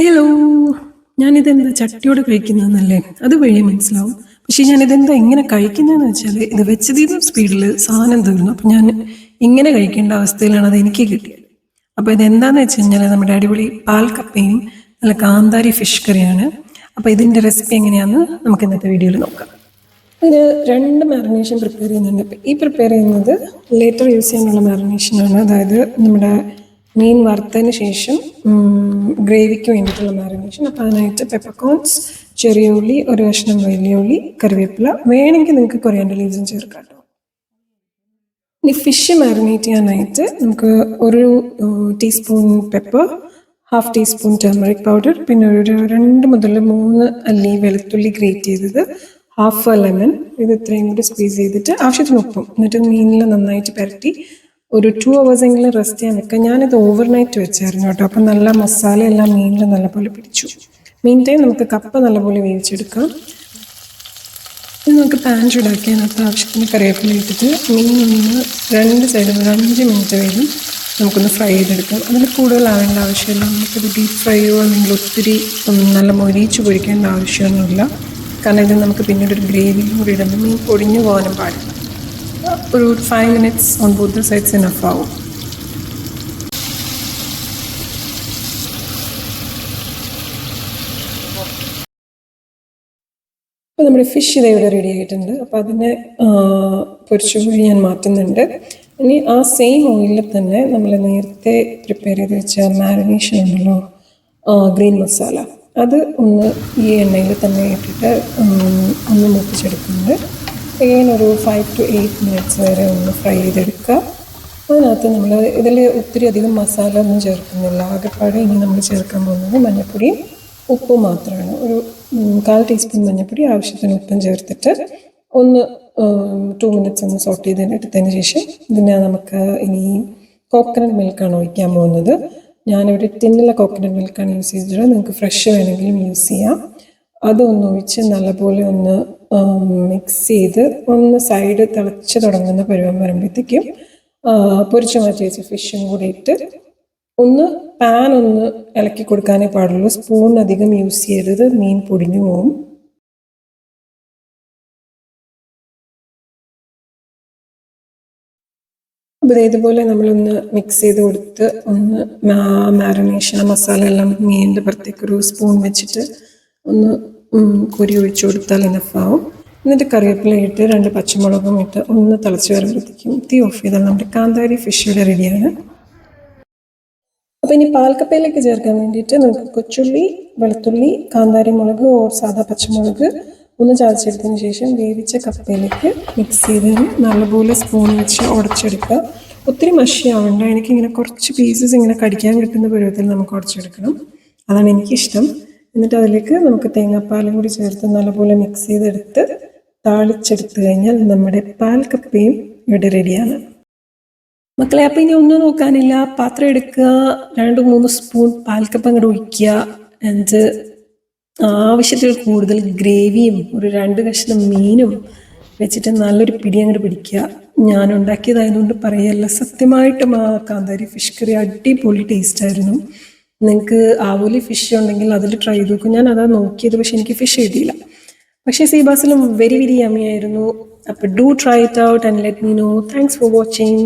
Hello, ഞാനിതെന്താ ചട്ടിയോടെ കഴിക്കുന്നതെന്നല്ലേ അത് വഴി മനസ്സിലാവും. പക്ഷെ ഞാനിതെന്താ ഇങ്ങനെ കഴിക്കുന്നതെന്ന് വെച്ചാൽ ഇത് വെച്ചതീന്നും സ്പീഡിൽ സാധനം തീർന്നു. അപ്പം ഞാൻ ഇങ്ങനെ കഴിക്കേണ്ട അവസ്ഥയിലാണ് അത് എനിക്ക് കിട്ടിയത്. അപ്പോൾ ഇതെന്താന്ന് വെച്ച് കഴിഞ്ഞാൽ നമ്മുടെ അടിപൊളി പാൽ കപ്പയും നല്ല കാന്താരി ഫിഷ് കറിയാണ്. അപ്പോൾ ഇതിൻ്റെ റെസിപ്പി എങ്ങനെയാണെന്ന് നമുക്ക് ഇന്നത്തെ വീഡിയോയിൽ നോക്കാം. ഇതിന് രണ്ട് മാരിനേഷൻ പ്രിപ്പയർ ചെയ്യുന്നുണ്ട്. ഇപ്പം ഈ പ്രിപ്പയർ ചെയ്യുന്നത് ലേറ്റർ യൂസ് ചെയ്യാനുള്ള മാരിനേഷനാണ്. അതായത് നമ്മുടെ മീൻ വറുത്തതിന് ശേഷം ഗ്രേവിക്ക് വേണ്ടിയിട്ടുള്ള മാരിനേഷൻ. അപ്പോൾ അതിനായിട്ട് പെപ്പർകോൺസ്, ചെറിയ ഉള്ളി, ഒരു കഷ്ണം വലിയ ഉള്ളി, കറിവേപ്പില, വേണമെങ്കിൽ നിങ്ങൾക്ക് കൊറിയാൻഡർ ലീവ്സും ചേർക്കാം കേട്ടോ. ഇനി ഫിഷ് മാരിനേറ്റ് ചെയ്യാനായിട്ട് നമുക്ക് ഒരു teaspoon pepper, half teaspoon turmeric powder, പിന്നെ ഒരു 2 മുതൽ 3 അല്ലി വെളുത്തുള്ളി ഗ്രേറ്റ് ചെയ്തത്, ഹാഫ് ലെമൺ, ഇത് ഇത്രയും കൂടി സ്ക്വീസ് ചെയ്തിട്ട് ആവശ്യത്തിന് ഉപ്പും, എന്നിട്ട് മീനിൽ നന്നായിട്ട് പുരട്ടി ഒരു 2 hours എങ്കിലും റെസ്റ്റ് ചെയ്യാൻ വെക്കാം. ഞാനിത് ഓവർനൈറ്റ് വെച്ചായിരുന്നു കേട്ടോ. അപ്പം നല്ല മസാല എല്ലാം മീനിൽ നല്ലപോലെ പിടിച്ചു. മീൻ ടൈം നമുക്ക് കപ്പ നല്ലപോലെ വേവിച്ചെടുക്കാം. ഇനി നമുക്ക് പാൻ ചൂടാക്കി അതിനകത്ത് ആവശ്യത്തിന് കറിവേപ്പില ഇട്ടിട്ട് മീൻ ഒന്ന് 2 സൈഡിൽ ഒരു 5 മിനിറ്റ് വരും നമുക്കൊന്ന് ഫ്രൈ ചെയ്തെടുക്കാം. അതിൽ കൂടുതലാവേണ്ട ആവശ്യമില്ല. നമുക്കിത് ഡീപ്പ് ഫ്രൈയോ അല്ലെങ്കിൽ ഒത്തിരി നല്ല മൊരിച്ച് പൊരിക്കേണ്ട ആവശ്യമൊന്നുമില്ല. കാരണം ഇത് നമുക്ക് പിന്നീട് ഒരു ഗ്രേവിയും കൂടി ഇടുമ്പോൾ മീൻ പൊടിഞ്ഞു പോകാനും പാടില്ല. ഒരു 5 minutes on both the sides enough ആവും. അപ്പോൾ നമ്മുടെ ഫിഷ് ഇതേ ഇവിടെ റെഡി ആയിട്ടുണ്ട്. അപ്പോൾ അതിനെ പൊരിച്ചു വഴി ഞാൻ മാറ്റുന്നുണ്ട്. ഇനി ആ സെയിം ഓയിലിൽ തന്നെ നമ്മൾ നേരത്തെ പ്രിപ്പയർ ചെയ്ത് വെച്ച മാരിനേഷൻ ഉണ്ടല്ലോ, ഗ്രീൻ മസാല, അത് ഒന്ന് ഈ എണ്ണയിൽ തന്നെ ഇട്ടിട്ട് ഒന്ന് മൂപ്പിച്ചെടുക്കുന്നുണ്ട്. again ഒരു 5 to 8 minutes വരെ ഒന്ന് ഫ്രൈ ചെയ്തെടുക്കുക. അതിനകത്ത് നമ്മൾ ഇതിൽ ഒത്തിരി അധികം മസാല ഒന്നും ചേർക്കുന്നില്ല. ആകെപ്പാടെ ഇനി നമ്മൾ ചേർക്കാൻ പോകുന്നത് മഞ്ഞൾപ്പൊടിയും ഉപ്പും മാത്രമാണ്. ഒരു 1/4 ടീസ്പൂൺ മഞ്ഞൾപ്പൊടി, ആവശ്യത്തിന് ഉപ്പും ചേർത്തിട്ട് ഒന്ന് 2 minutes ഒന്ന് സോട്ട് ചെയ്തെടുത്തതിന് ശേഷം ഇതിനെ നമുക്ക് ഇനി കോക്കനട്ട് മിൽക്കാണ് ഒഴിക്കാൻ പോകുന്നത്. ഞാനിവിടെ ടിന്നിലെ കോക്കനട്ട് മിൽക്കാണ് യൂസ് ചെയ്തിട്ടുള്ളത്. നിങ്ങൾക്ക് ഫ്രഷ് വേണമെങ്കിലും യൂസ് ചെയ്യാം. അതൊന്ന് ഒഴിച്ച് നല്ലപോലെ ഒന്ന് മിക്സ് ചെയ്ത് ഒന്ന് സൈഡ് തിളച്ച് തുടങ്ങുന്ന പരുവം വരുമ്പോഴത്തേക്കും പൊരിച്ചു മാറ്റി വെച്ച ഫിഷും കൂടി ഇട്ട് ഒന്ന് പാൻ ഒന്ന് ഇളക്കി കൊടുക്കാനേ പാടുള്ളൂ. സ്പൂൺ അധികം യൂസ് ചെയ്യരുത്, മീൻ പൊടിഞ്ഞു പോവും. അപ്പോൾ ഇതേപോലെ നമ്മളൊന്ന് മിക്സ് ചെയ്ത് കൊടുത്ത് ഒന്ന് മാരിനേഷൻ മസാല എല്ലാം മീനിൻ്റെ പുറത്തേക്ക് ഒരു സ്പൂൺ വെച്ചിട്ട് ഒന്ന് കൊരി ഒഴിച്ചു കൊടുത്താൽ ഇനഫാവും. എന്നിട്ട് കറിവേപ്പില ഇട്ട് 2 പച്ചമുളകും ഇട്ട് ഒന്ന് തിളച്ച് വരുമ്പോഴത്തേക്കും തീ ഓഫ് ചെയ്താൽ നമ്മുടെ കാന്താരി ഫിഷ് ഇവിടെ റെഡിയാണ്. അപ്പോൾ ഇനി പാൽക്കപ്പയിലേക്ക് ചേർക്കാൻ വേണ്ടിയിട്ട് നമുക്ക് കൊച്ചുള്ളി, വെളുത്തുള്ളി, കാന്താരി മുളക് ഓർ സാധാ പച്ചമുളക് ഒന്ന് ചതച്ചെടുത്തതിന് ശേഷം വേവിച്ച കപ്പയിലേക്ക് മിക്സ് ചെയ്ത് നല്ലപോലെ സ്പൂൺ വെച്ച് ഉടച്ചെടുക്കുക. ഒത്തിരി മഷിയാവണ്ട, എനിക്കിങ്ങനെ കുറച്ച് പീസസ് ഇങ്ങനെ കടിക്കാൻ കിട്ടുന്ന പരുവത്തിൽ നമുക്ക് ഉടച്ചെടുക്കണം. അതാണ് എനിക്കിഷ്ടം. എന്നിട്ട് അതിലേക്ക് നമുക്ക് തേങ്ങാപ്പാലും കൂടി ചേർത്ത് നല്ലപോലെ മിക്സ് ചെയ്തെടുത്ത് താളിച്ചെടുത്ത് കഴിഞ്ഞാൽ നമ്മുടെ പാൽ കപ്പയും ഇവിടെ റെഡിയാണ്. മക്കളെ, അപ്പം ഇനി ഒന്നും നോക്കാനില്ല. പാത്രം എടുക്കുക, 2-3 സ്പൂൺ പാൽക്കപ്പ അങ്ങോട്ട് ഒഴിക്കുക. എന്നിട്ട് ആവശ്യത്തിൽ കൂടുതൽ ഗ്രേവിയും ഒരു 2 കഷ്ണം മീനും വെച്ചിട്ട് നല്ലൊരു പിടി അങ്ങോട്ട് പിടിക്കുക. ഞാൻ ഉണ്ടാക്കിയതായതുകൊണ്ട് പറയല്ല, സത്യമായിട്ടും ആ കാന്താരി ഫിഷ് കറി അടിപൊളി ടേസ്റ്റായിരുന്നു. നിങ്ങൾക്ക് ആവോലി ഫിഷ് ഉണ്ടെങ്കിൽ അതിൽ ട്രൈ ചെയ്ത് നോക്കും. ഞാൻ അതാ നോക്കിയത്, പക്ഷെ എനിക്ക് ഫിഷ് കിട്ടിയില്ല. പക്ഷേ സീബാസിലും വെരി വെരി യമ്മി ആയിരുന്നു. അപ്പോൾ do try it out and let me know. Thanks for watching.